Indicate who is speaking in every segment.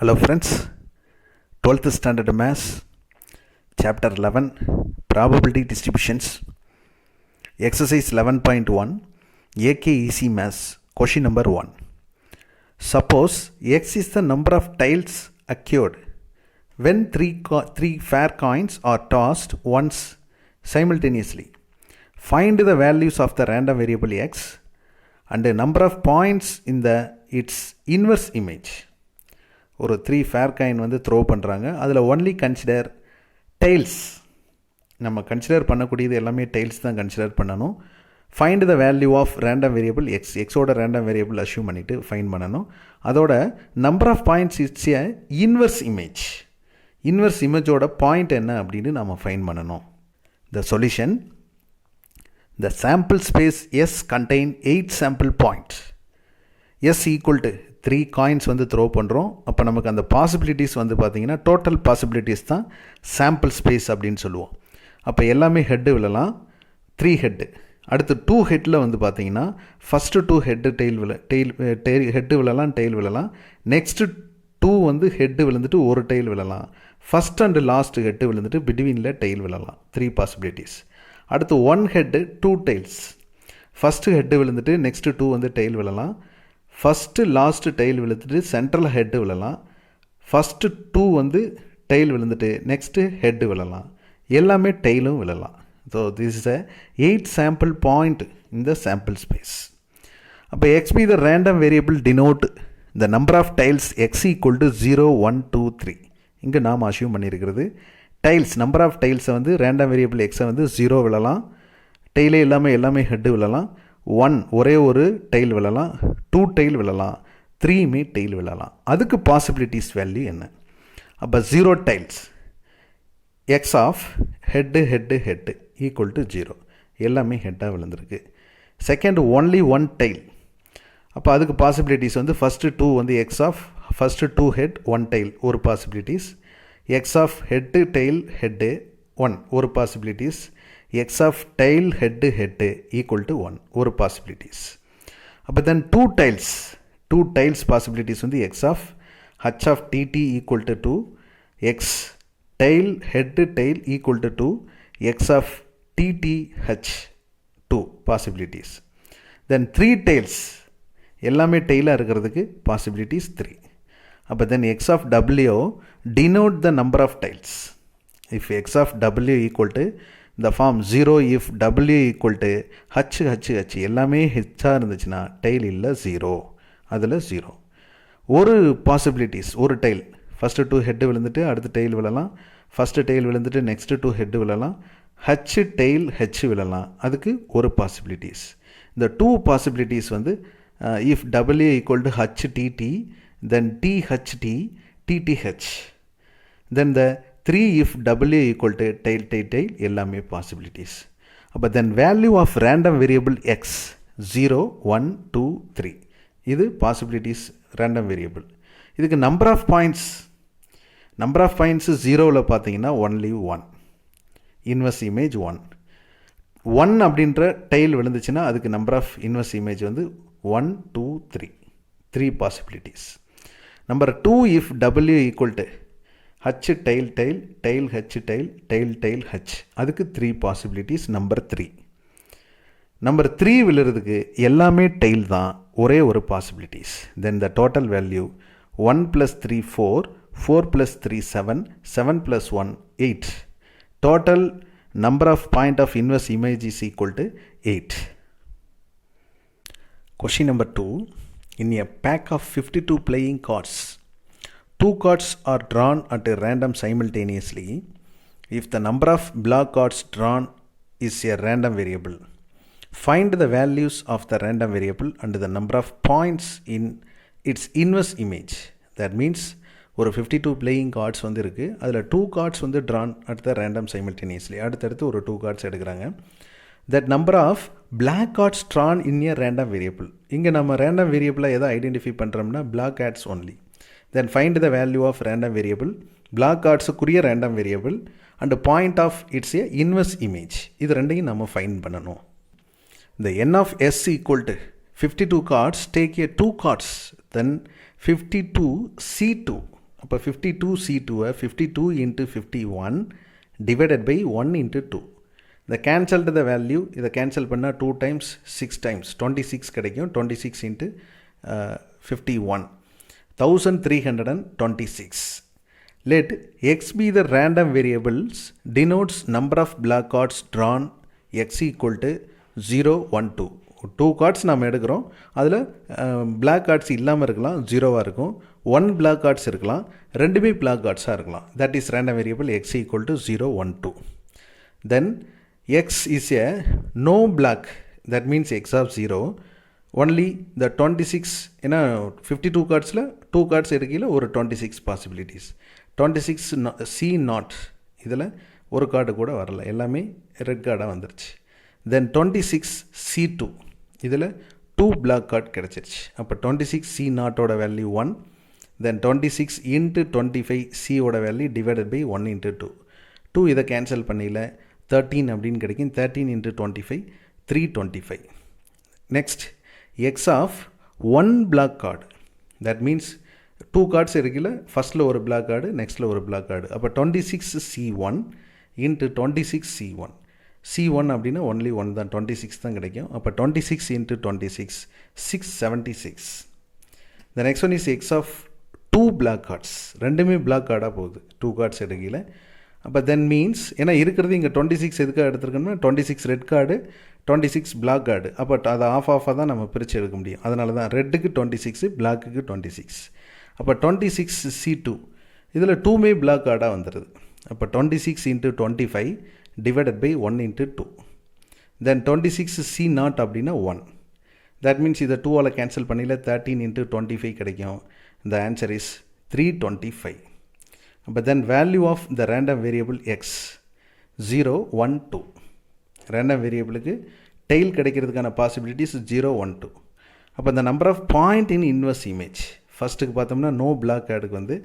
Speaker 1: Hello friends, 12th standard maths, chapter 11, probability distributions, exercise 11.1, AK Easy Maths, question number 1. Suppose X is the number of tiles occurred when three fair coins are tossed once simultaneously. Find the values of the random variable X and the number of points in its inverse image. ஒரு 3 fair coin வந்து throw பண்ணுறாங்க. அதில் only consider tails. நம்ம consider பண்ணக்கூடியது எல்லாமே tails தான் consider பண்ணணும். Find the value of random variable X. எக்ஸோட ரேண்டம் வேரியபிள் அஷ்யூம் பண்ணிவிட்டு ஃபைண்ட் பண்ணணும். அதோட number of points it's a inverse image. இன்வெர்ஸ் இமேஜோட பாயிண்ட் என்ன அப்படின்னு நம்ம ஃபைண்ட் பண்ணணும். The solution: the sample space S contain 8 sample points. S equal to 3 coins வந்து த்ரோ பண்ணுறோம். அப்போ நமக்கு அந்த பாசிபிலிட்டிஸ் வந்து பார்த்திங்கன்னா டோட்டல் பாசிபிலிட்டிஸ் தான் சாம்பிள் ஸ்பேஸ் அப்படின்னு சொல்லுவோம். அப்போ எல்லாமே ஹெட்டு விழலாம், 3 ஹெட்டு. அடுத்து 2 ஹெட்டில் வந்து பார்த்திங்கன்னா ஃபஸ்ட்டு 2 ஹெட்டு ஹெட்டு விழலாம், டெயில் விழலாம். நெக்ஸ்ட்டு 2 வந்து ஹெட்டு விழுந்துட்டு ஒரு டெயில் விழலாம். ஃபஸ்ட் அண்டு லாஸ்ட் ஹெட்டு விழுந்துட்டு பிட்வீனில் டெயில் விழலாம். 3 பாசிபிலிட்டிஸ். அடுத்து 1 ஹெட்டு 2 டெயில்ஸ். ஃபஸ்ட்டு ஹெட்டு விழுந்துட்டு நெக்ஸ்ட்டு 2 வந்து டெயில் விழலாம். ஃபஸ்ட்டு லாஸ்ட்டு டெயில் விழுந்துட்டு சென்ட்ரல் ஹெட்டு விழலாம். ஃபஸ்ட்டு 2 வந்து டெயில் விழுந்துட்டு நெக்ஸ்ட்டு ஹெட்டு விழலாம். எல்லாமே டெயிலும் விழலாம். So this is 8 sample point in the sample space. அப்போ X be the random variable denote the number of tiles X equal to 0, 1, 2, 3. இங்கே நாம் அஷ்யூம் பண்ணியிருக்கிறது டைல்ஸ், நம்பர் ஆஃப் டைல்ஸை வந்து ரேண்டம் வேரியபிள் எக்ஸை வந்து 0 விழலாம், டெய்லே எல்லாமே ஹெட்டு விழலாம். 1 ஒரே ஒரு டெயில் விழலாம், 2 டெயில் விழலாம், 3 டெயில் விழலாம். அதுக்கு பாசிபிலிட்டிஸ் வேல்யூ என்ன? அப்போ 0 tails X of head head head equal to 0. எல்லாமே ஹெட்டாக விழுந்திருக்கு. Second only 1 tail. அப்போ அதுக்கு பாசிபிலிட்டிஸ் வந்து ஃபஸ்ட்டு 2 வந்து X of first 2 head 1 tail ஒரு possibilities. X of head tail head 1 ஒரு possibilities. X of tail head head equal to 1 ஒரு பாசிபிலிட்டிஸ். அப்போ தென் 2 டைல்ஸ் பாசிபிலிட்டிஸ் வந்து X of H of TT equal to 2, X tail head tail equal to 2, X of TT H 2 possibilities. Then 3 tails எல்லாமே டெய்லாக இருக்கிறதுக்கு possibilities 3. அப்போ then X of W denote the number of tiles. If x of w equal to the form 0 if w equal to h எல்லாமே ஹெச்சாக இருந்துச்சுன்னா tail இல்லை 0, அதில் 0. ஒரு possibilities ஒரு டெய்ல் ஃபஸ்ட்டு 2 ஹெட்டு விழுந்துட்டு அடுத்து டெய்ல் விழலாம், ஃபஸ்ட்டு டெய்ல் விழுந்துட்டு நெக்ஸ்ட்டு 2 ஹெட்டு விழலாம், ஹச் டெய்ல் ஹெச் விழலாம். அதுக்கு ஒரு பாசிபிலிட்டிஸ். இந்த 2 பாசிபிலிட்டிஸ் வந்து if w equal to h tt then t h t TTH. Then the 3 if W equal to tail எல்லாமே possibilities. அப்போ then value of random variable x 0, 1, 2, 3 இது possibilities random variable. இதுக்கு number of points 0வில் பார்த்தீங்கன்னா only 1, inverse image 1 அப்படின்ற tail விழுந்துச்சுன்னா அதுக்கு number of inverse image வந்து 1, 2, 3 possibilities. Number 2 if w equal to h tail h tail h அதுக்கு 3 possibilities. Number 3 விழுறதுக்கு எல்லாமே tail தான், ஒரே ஒரு possibilities. Then the total value 1 plus 3 4 plus 3 7 plus 1 8. Total number of point of inverse image is equal to 8. Question number 2. In a pack of 52 playing cards, 2 cards are drawn at a random simultaneously. If the number of black cards drawn is a random variable, find the values of the random variable and the number of points in its inverse image. That means ஒரு 52 playing cards வந்து இருக்குது. அதில் 2 cards வந்து drawn at the random simultaneously. அடுத்தடுத்து ஒரு 2 cards எடுக்கிறாங்க. That number of black cards drawn in a random variable. இங்கே நம்ம random variable எதை ஐடென்டிஃபை பண்ணுறோம்னா black cards only. Then find the value of random variable, black cards-க்குரிய random variable and point of its inverse image. இது ரெண்டையும் நம்ம find பண்ணணும். The n of s equal to 52 cards, take a 2 cards, then 52 C2 அப்போ 52C2 52 into 51 divided by 1 into 2. இதை cancel the value, இதை cancel பண்ணால் 2 times 6 times 26 கிடைக்கும். 26 into 51 1326. Let x be the random variables denotes number of black cards drawn x equal to 0, 1, 2. 2 cards நாம் எடுக்கிறோம். அதில் black cards இல்லாமல் இருக்கலாம், 0வாக இருக்கும். 1 black cards இருக்கலாம், ரெண்டுமே black cardsஆக இருக்கலாம். That is random variable x equal to 0, 1, 2. Then x is a no black, that means x of 0. Only the 26, ஏன்னா 52 cardsல 2 cards எடுக்கையில் ஒரு 26 possibilities. 26 C not, இதில் ஒரு கார்டு கூட வரல, எல்லாமே ரெட் கார்டாக வந்துருச்சு. Then 26 C2, இதில் 2 black card கிடச்சிருச்சு. அப்போ 26 C நாட்டோட வேல்யூ 1. Then 26 into 25 C ஓட வேல்யூ divided by 1 into 2. 2 இதை கேன்சல் பண்ணியில் 13 அப்படின்னு கிடைக்கும். 13 into 25 325. Next x of 1 black card, that means 2 cards இருக்குல்ல, ஃபஸ்ட்டில் ஒரு black card, நெக்ஸ்ட்டில் ஒரு black card. அப்போ 26 C1 into 26 C1. C1 அப்படின்னா ஒன்லி 1 தான், 26 தான் கிடைக்கும். அப்போ 26 into 26 676. The next one is x of 2 black cards. ரெண்டுமே black கார்டாக போகுது 2 cards எடுக்கையில். அப்போ தென் மீன்ஸ், ஏன்னா இருக்கிறது இங்கே 26 எதுக்காக எடுத்துருக்கோம்னா 26 ரெட் கார்டு, 26 பிளாக் கார்டு. அப்போ அதை ஆஃபாக தான் நம்ம பிரித்து எடுக்க முடியும். அதனால தான் ரெட்டுக்கு 26, பிளாக்குக்கு 26. அப்போ 26 C2, இதில் 2மே பிளாக் கார்டாக வந்துடுது. அப்போ 26 into 25 divided by 1 into 2. Then 26 C not அப்படின்னா 1. That means இதை 2ஆல் கேன்சல் பண்ணியில் 13 into 25 கிடைக்கும். The answer is 325. But then value of the random variable x 0, 1, 2. Random variableக்கு tail கிடைக்கிறதுக்கான possibilities 0, 1, 2. அப்போ the number of point in inverse image, ஃபஸ்ட்டுக்கு பார்த்தோம்னா no black cardக்கு வந்து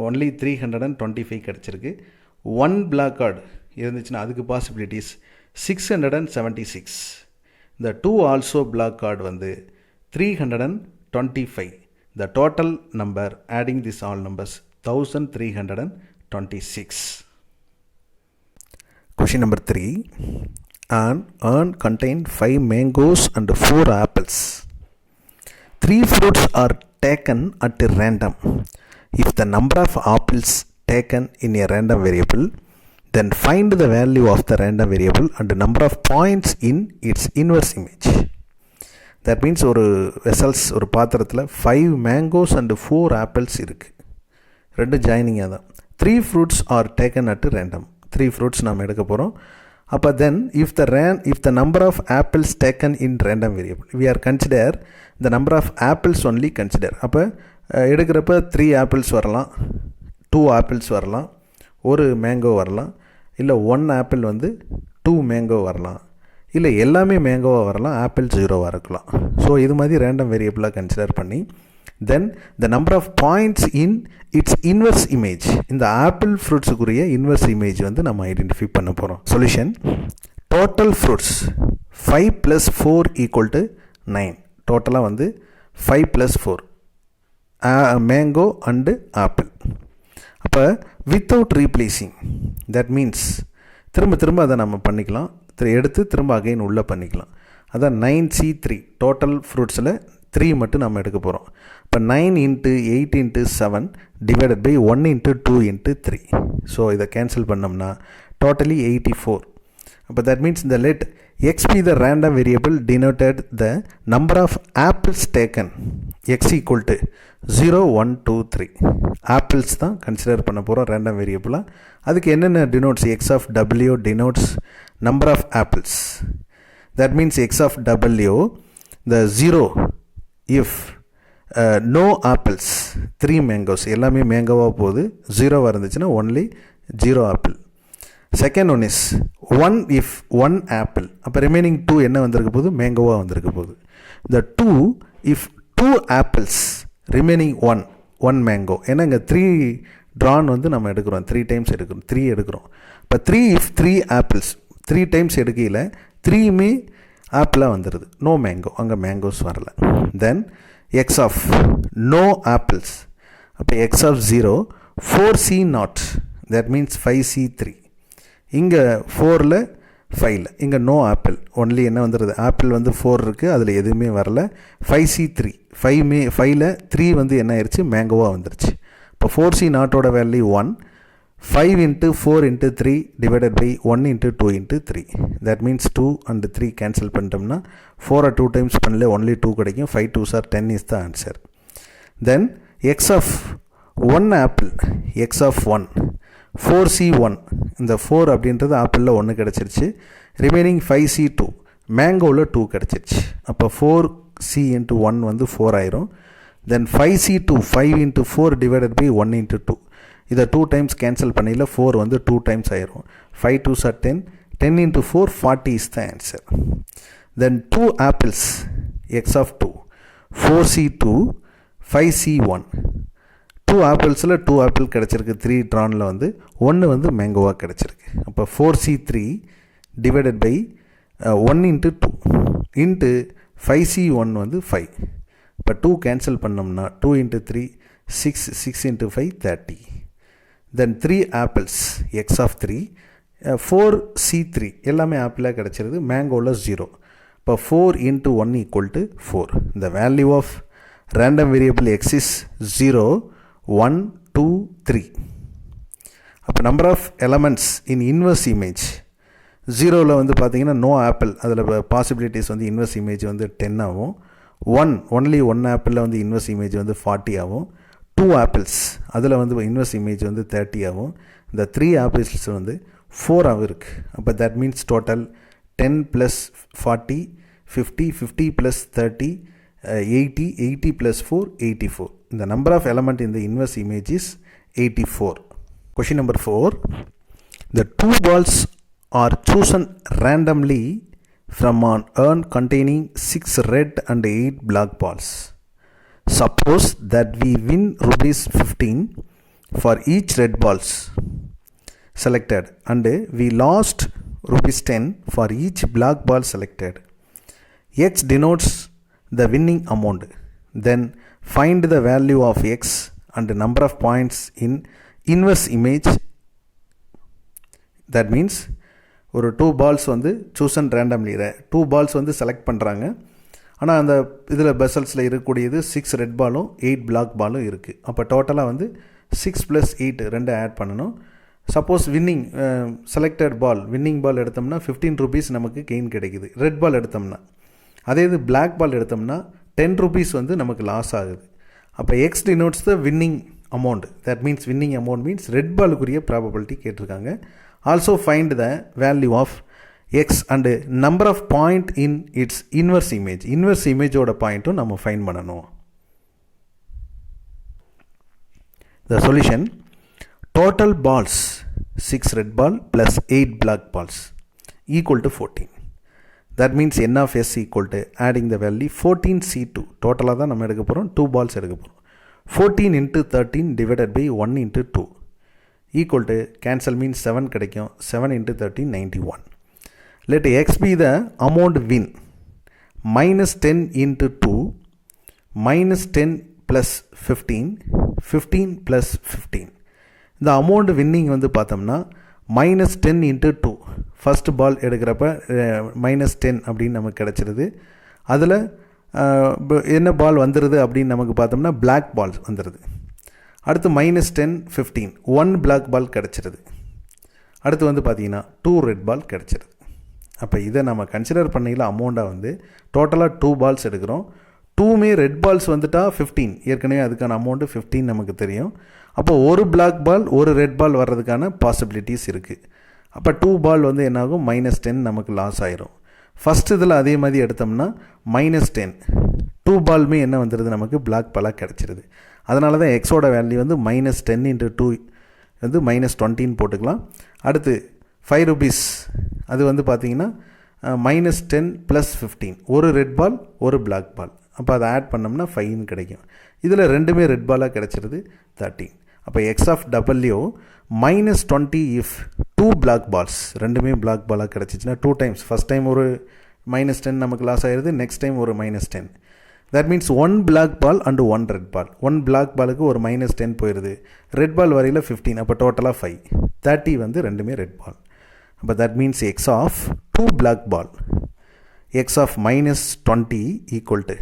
Speaker 1: only 325 கிடைச்சிருக்கு. 1 black card இருந்துச்சுன்னா அதுக்கு possibilities 676. The 2 also black card வந்து 325. The total number adding this all numbers 1326. Question number 3. An urn contains 5 mangoes and 4 apples. 3 fruits are taken at random. If the number of apples taken in a random variable, then find the value of the random variable and the number of points in its inverse image. That means ஒரு vessels, ஒரு பாத்திரத்தில் 5 mangoes and 4 apples இருக்குது. ரெண்டு ஜாயினிங்காக தான். 3 fruits are taken at random. 3 fruits நாம் எடுக்க போகிறோம். அப்போ தென் if the number of apples taken in random variable, we are consider the number of apples only consider. அப்போ எடுக்கிறப்ப 3 apples வரலாம், 2 apples வரலாம், ஒரு மேங்கோ வரலாம், இல்லை 1 ஆப்பிள் வந்து 2 மேங்கோ வரலாம், இல்லை எல்லாமே மேங்கோவாக வரலாம், ஆப்பிள் 0வாக இருக்கலாம். ஸோ இது மாதிரி ரேண்டம் வேரியபிளாக கன்சிடர் பண்ணி then the number of points in its inverse image, இந்த ஆப்பிள் ஃப்ரூட்ஸுக்குரிய இன்வெர்ஸ் இமேஜ் வந்து நம்ம ஐடென்டிஃபை பண்ண போகிறோம். Solution: total fruits 5 + 4 = 9. டோட்டலாக வந்து 5 + 4 மேங்கோ அண்டு ஆப்பிள். அப்போ வித்தவுட் ரீப்ளேசிங், தட் மீன்ஸ் திரும்ப அதை நம்ம பண்ணிக்கலாம், எடுத்து திரும்ப அகைன் உள்ளே பண்ணிக்கலாம். அதான் 9C3 டோட்டல் ஃப்ரூட்ஸில் 3 மட்டும் நம்ம எடுக்க போகிறோம். இப்போ 9 × 8 × 7 டிவைடட் பை 1 × 2 × 3. ஸோ இதை கேன்சல் பண்ணோம்னா டோட்டலி 84. அப்போ தட் மீன்ஸ் இந்த let x be the random variable denoted the number of apples taken, x = 0, 1, 2, 3. Apples தான் கன்சிடர் பண்ண போகிறோம் ரேண்டம் வேரியபிளாக. அதுக்கு என்னென்ன denotes? x of w denotes number of apples. That means x of w, the 0 if no apples, 3 mangoes, எல்லாமே மேங்கோவாக போகுது, 0வாக இருந்துச்சுன்னா only 0 apple. Second one is 1 if 1 apple. அப்போ remaining 2 என்ன வந்திருக்க போகுது? மேங்கோவாக வந்திருக்க போகுது. the 2 if 2 apples remaining 1 mango. ஏன்னா இங்கே 3 ட்ரான் வந்து நம்ம எடுக்கிறோம், 3 டைம்ஸ் எடுக்கிறோம், 3 எடுக்கிறோம். இப்போ 3 if 3 apples 3 டைம்ஸ் எடுக்கையில் 3மே ஆப்பிளாக வந்துடுது, நோ மேங்கோ, அங்கே மேங்கோஸ் வரல. தென் எக்ஸ் ஆஃப் நோ ஆப்பிள்ஸ், அப்போ x of 0 4c naught, that means 5c3. இங்கே 4ல் 5ல் இங்கே நோ ஆப்பிள், ஒன்லி என்ன வந்துடுது, ஆப்பிள் வந்து 4 இருக்குது, அதில் எதுவுமே வரல. 5c3 5ல் 3 வந்து என்ன ஆயிடுச்சு, மேங்கோவாக வந்துருச்சு. இப்போ 4c நாட்டோட value 1, 5 into 4 into 3 divided by 1 into 2 into 3. That means 2 and 3 cancel பண்ணிட்டோம்னா 4 2 times பண்ணல only 2 கிடைக்கும். 5 2s are 10 is the answer. Then x of 1 apple, x of 1 4c1, இந்த 4 அப்படின்றது ஆப்பிளில் 1 கிடச்சிருச்சு. ரிமைனிங் 5c2 மேங்கோவில் 2 கிடச்சிருச்சு. அப்போ 4c into 1 வந்து 4 ஆயிரும். Then 5c2 5 into 4 divided by 1 into 2. இதை 2 times cancel பண்ணில 4 வந்து 2 times ஆயிரும். 5 2s are 10, 10 into 4 40 is the answer. Then 2 apples, x of 2 4c2 5c1. 2 apples-ல 2 apple கிடச்சிருக்கு, 3 drawn-ல வந்து 1 வந்து மேங்கோவாக கிடச்சிருக்கு. அப்போ 4c3 divided by 1 into 2 into 5c1 வந்து 5. இப்போ 2 கேன்சல் பண்ணோம்னா 2 into 3 6, 6 into 5 30. Then 3 apples, x of 3 4c3 எல்லாமே ஆப்பிளாக கிடச்சிருது, மேங்கோவில் 0. இப்போ 4 into 1 equal to 4. The value of random variable x is 0 1 2 3. அப்போ number of elements in inverse image 0ல் வந்து பார்த்தீங்கன்னா நோ ஆப்பிள், அதில் பாசிபிலிட்டிஸ் வந்து இன்வெர்ஸ் இமேஜ் வந்து 10 ஆகும். 1 ஒன்லி 1 ஆப்பிளில் வந்து இன்வெர்ஸ் இமேஜ் வந்து 40 ஆகும். 2 ஆப்பிள்ஸ் அதில் வந்து இன்வெர்ஸ் இமேஜ் வந்து 30 ஆகும். இந்த 3 ஆப்பிள்ஸ் வந்து 4 ஆகும் இருக்குது. அப்போ that means total 10 + 40 50, 50 + 30 80, 80 + 4 84. The number of element in the inverse image is 84. Question number 4. The 2 balls are chosen randomly from an urn containing 6 red and 8 black balls. Suppose that we win ₹15 for each red balls selected and we lost ₹10 for each black ball selected. X denotes the winning amount. Then find the value of x and the number of points in inverse image. That means ஒரு 2 balls வந்து Susan randomly 2 balls வந்து select பண்ணுறாங்க. ஆனால் அந்த இதில் பெசல்ஸில் இருக்கக்கூடியது 6 red பாலும் 8 black பாலும் இருக்குது. அப்போ டோட்டலாக வந்து 6 + 8 2 ஆட் பண்ணணும். சப்போஸ் வின்னிங் செலக்டட் பால், வின்னிங் பால் எடுத்தோம்னா ₹15 நமக்கு கெயின் கிடைக்குது ரெட் பால் எடுத்தோம்னா. அதே இது பிளாக் பால் எடுத்தோம்னா ₹10 வந்து நமக்கு லாஸ் ஆகுது. அப்போ X denotes the winning amount. That means winning amount means red பாலுக்குரிய ப்ராபபிலிட்டி கேட்டிருக்காங்க. Also find the value of X and number of point in its inverse image. இன்வெர்ஸ் இமேஜோட பாயிண்ட்டும் நம்ம ஃபைண்ட் பண்ணணும். The solution: total balls 6 red ball plus 8 black balls equal to 14. That means n of s equal to adding the value 14c2. டோட்டலாக தான் நம்ம எடுக்க போகிறோம், 2 balls எடுக்க போகிறோம். 14 into 13 divided by 1 into 2 equal to cancel means 7 கிடைக்கும். 7 into 13 91. Let x be the amount win. Minus 10 into 2 minus 10 plus 15 15 plus 15. இந்த amount winning வந்து பார்த்தோம்னா -10 into 2. ஃபஸ்ட் பால் எடுக்கிறப்ப -10 அப்படின்னு நமக்கு கிடச்சிருது. அதில் என்ன பால் வந்துடுது அப்படின்னு நமக்கு பார்த்தோம்னா பிளாக் பால் வந்துடுது. அடுத்து -10 15 1 பிளாக் பால் கிடச்சிருது. அடுத்து வந்து பார்த்திங்கன்னா 2 ரெட் பால் கிடச்சிருது. அப்போ இதை நம்ம கன்சிடர் பண்ணிக்கல அமௌண்ட்டாக வந்து டோட்டலாக 2 பால்ஸ் எடுக்கிறோம். 2மே ரெட் பால்ஸ் வந்துட்டால் 15, ஏற்கனவே அதுக்கான அமௌண்ட்டு 15 நமக்கு தெரியும். அப்போ ஒரு பிளாக் பால் ஒரு ரெட் பால் வர்றதுக்கான பாசிபிலிட்டிஸ் இருக்குது. அப்போ 2 பால் வந்து என்னாகும் -10 நமக்கு லாஸ் ஆயிரும். ஃபஸ்ட் இதில் அதே மாதிரி எடுத்தோம்னா -10 2 பால்மே என்ன வந்துடுது நமக்கு பிளாக் பாலாக கிடச்சிருது. அதனால தான் எக்ஸோட வேல்யூ வந்து -10 into 2 வந்து -20 போட்டுக்கலாம். அடுத்து ₹5 அது வந்து பார்த்திங்கன்னா -10 plus 15 ஒரு ரெட் பால் ஒரு பிளாக் பால். அப்போ அதை ஆட் பண்ணோம்னா 5 கிடைக்கும். இதில் ரெண்டுமே ரெட் பாலாக கிடச்சிருது 13. அப்போ X of W -20 if 2 black balls ரெண்டுமே பிளாக் பாலாக கிடச்சிச்சின்னா 2 டைம்ஸ். ஃபஸ்ட் டைம் ஒரு -10 நமக்கு லாஸ் ஆகிடுது, நெக்ஸ்ட் டைம் ஒரு -10. That means one black ball and one red ball. One black ballக்கு ஒரு -10 போயிருது. Red ball வரையில் 15. அப்போ டோட்டலாக 5. 30 வந்து ரெண்டுமே red ball. அப்போ that means x of 2 black ball. x of -20 equal to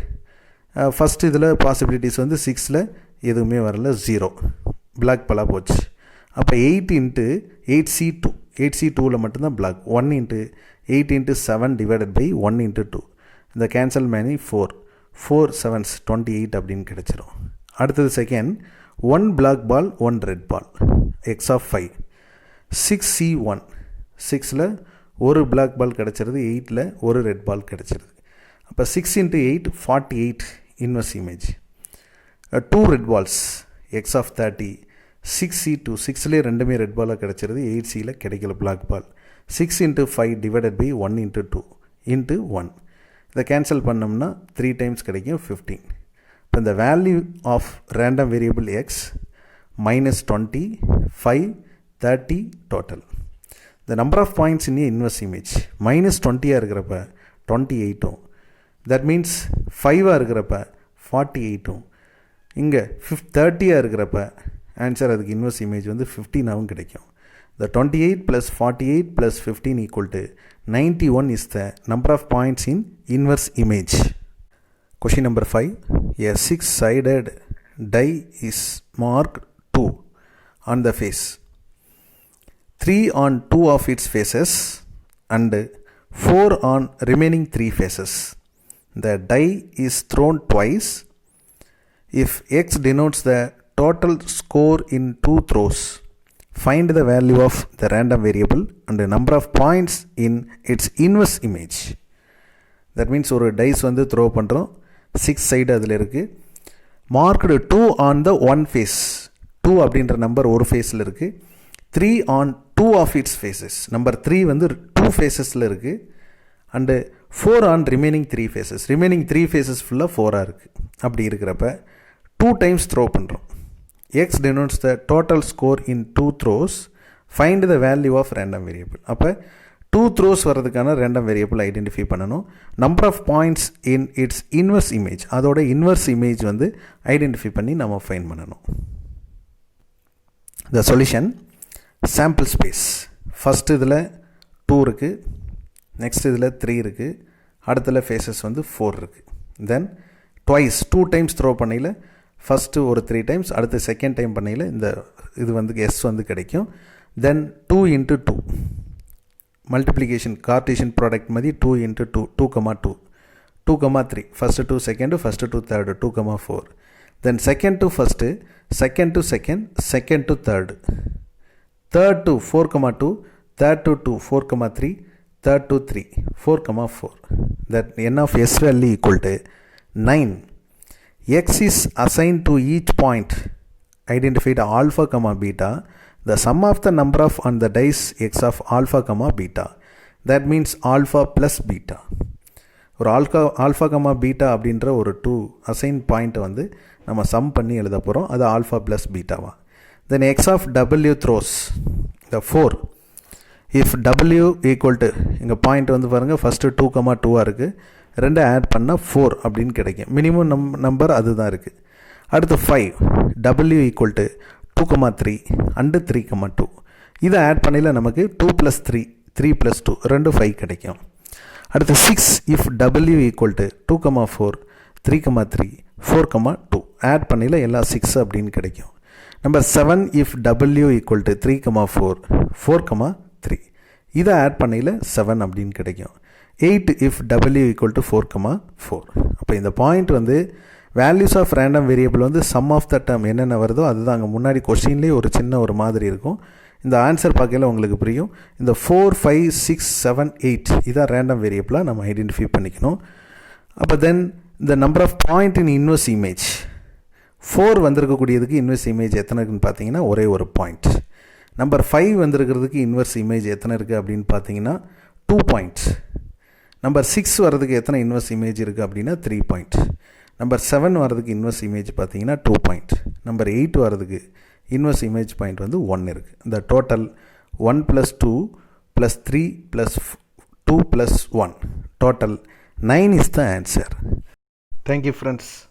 Speaker 1: first இதில் பாசிபிலிட்டிஸ் வந்து 6ல் எதுவுமே வரல 0. black ball போச்சு. அப்போ 8 into 8c2. 8c2ல் மட்டும்தான் black. 1 into 8 into 7 divided by 1 into 2. இந்த கேன்சல் பண்ணி 4. 4 7s 28 அப்படின்னு கிடைச்சிரும். அடுத்தது second 1 black ball 1 red ball x of 5. 6c1. 6ல் ஒரு black ball கிடைச்சிருது. 8ல் ஒரு red ball கிடைச்சிருது. அப்போ 6 into 8 48 inverse image. 2 red balls x of 30. 6c2. 6லே ரெண்டுமே red ball கிடைச்சிருது. 8cயில் கிடைக்கல black ball. 6 into 5 divided by 1 into 2 into 1. இதை கேன்சல் பண்ணோம்னா 3 times கிடைக்கும் 15. இப்போ இந்த value of random variable X -20 5 30 total. இந்த number of points in inverse image -20 இருக்கிறப்ப 28. தட் மீன்ஸ் 5 இருக்கிறப்ப 48. இங்கே 30 இருக்கிறப்ப ஆன்சர் அதுக்கு இன்வெர்ஸ் இமேஜ் வந்து 15 கிடைக்கும். The 28 plus 48 plus 15 equal to 91 is the number of points in inverse image. Question number 5. A 6-sided die is marked 2 on the face, 3 on 2 of its faces and 4 on remaining 3 faces. The die is thrown twice. If x denotes the total score in 2 throws, find the value of the random variable and the number of points in its inverse image. That means ஒரு dies வந்து throw பண்ணுறோம். 6 side அதில் இருக்குது. Marked 2 on the one face. 2 அப்படின்ற number ஒரு ஃபேஸில் இருக்குது. 3 on 2 of its faces. Number 3 வந்து 2 ஃபேஸஸில் இருக்குது. And 4 on remaining 3 faces. Remaining 3 faces ஃபுல்லாக 4ஆக இருக்குது. அப்படி இருக்கிறப்ப 2 டைம்ஸ் த்ரோ பண்ணுறோம். x denotes the total score in 2 throws. Find the value of random variable. அப்போ 2 throws வரதுக்கான random variable ஐடென்டிஃபை பண்ணணும். Number of points in its inverse image, அதோட இன்வெர்ஸ் இமேஜ் வந்து ஐடென்டிஃபை பண்ணி நம்ம ஃபைண்ட் பண்ணணும். The solution, sample space. First இதில் 2 இருக்குது, நெக்ஸ்ட் இதில் 3 இருக்குது, அடுத்தல ஃபேஸஸ் வந்து 4 இருக்குது. தென் ட்வைஸ் 2 டைம்ஸ் த்ரோ பண்ணையில் ஃபஸ்ட்டு ஒரு 3 டைம்ஸ், அடுத்து செகண்ட் டைம் பண்ணையில் இந்த இது வந்து எஸ் வந்து கிடைக்கும். தென் 2 into 2 மல்டிப்ளிகேஷன் கார்டீஷியன் ப்ராடக்ட் மாதிரி 2 into 2 2, 2, 3 first 2 second, first 2 third 2, 4. Then second to first, second to second, second to third, third to 4, 2, third to 2 4, 3, third to 3 4, 4. That n of s value equal to 9. X is assigned to each point identified alpha, beta. The sum of the number of on the dice x of alpha, beta. That means alpha plus beta. ஒரு alpha beta அப்படின்ற ஒரு 2 assign பாயிண்ட்டை வந்து நம்ம some பண்ணி எழுத போகிறோம். அது ஆல்ஃபா ப்ளஸ் பீட்டாவா. Then X of W throws the 4. If W equal to இங்கே பாயிண்ட் வந்து பாருங்கள் ஃபஸ்ட்டு 2, 2 இருக்குது. ரெண்டு ஆட் பண்ணால் 4 அப்படின்னு கிடைக்கும். மினிமம் நம்பர் அதுதான் இருக்குது. அடுத்து 5 டபிள்யூ ஈக்குவல் டு 2, 3 அண்டு 3, 2. இதை ஆட் பண்ணையில் நமக்கு 2 + 3 3 + 2 2 5 கிடைக்கும். அடுத்து 6 if W equal to 2, 4 3, 3 4, 2 add பண்ணையில் எல்லாம் 6 அப்படின்னு கிடைக்கும். Number 7 if W equal to 3, 4 4, 3 இதை ஆட் பண்ணையில் 7 அப்படின்னு கிடைக்கும். 8 இஃப் டபிள்யூ ஈக்குவல் டு 4, 4. அப்போ இந்த பாயிண்ட் வந்து வேல்யூஸ் ஆஃப் ரேண்டம் வேரியபிள் வந்து சம் ஆஃப் த டேர்ம் என்னென்ன வருதோ அதுதான் அங்கே முன்னாடி கொஸ்டின்லேயே ஒரு சின்ன ஒரு மாதிரி இருக்கும். இந்த ஆன்சர் பார்க்கல உங்களுக்கு புரியும். இந்த 4, 5, 6, 7, 8 இதான் ரேண்டம் வேரியபிளாக நம்ம ஐடென்டிஃபை பண்ணிக்கணும். அப்போ தென் இந்த number of point in inverse image 4 வந்திருக்கக்கூடியதுக்கு இன்வெர்ஸ் இமேஜ் எத்தனை இருக்குன்னு பார்த்தீங்கன்னா ஒரே ஒரு பாயிண்ட். நம்பர் 5 வந்திருக்கிறதுக்கு இன்வெர்ஸ் இமேஜ் எத்தனை இருக்குது அப்படின்னு பார்த்தீங்கன்னா 2 பாயிண்ட்ஸ். நம்பர் 6 வரதுக்கு எத்தனை இன்வெர்ஸ் இமேஜ் இருக்குது அப்படின்னா 3 பாயிண்ட். நம்பர் 7 வரதுக்கு இன்வெர்ஸ் இமேஜ் பார்த்தீங்கன்னா 2 பாயிண்ட். நம்பர் 8 வரதுக்கு இன்வெர்ஸ் இமேஜ் பாயிண்ட் வந்து 1 இருக்குது. இந்த total 1 + 2 + 3 + 2 + 1 total 9 is the answer. Thank you, friends.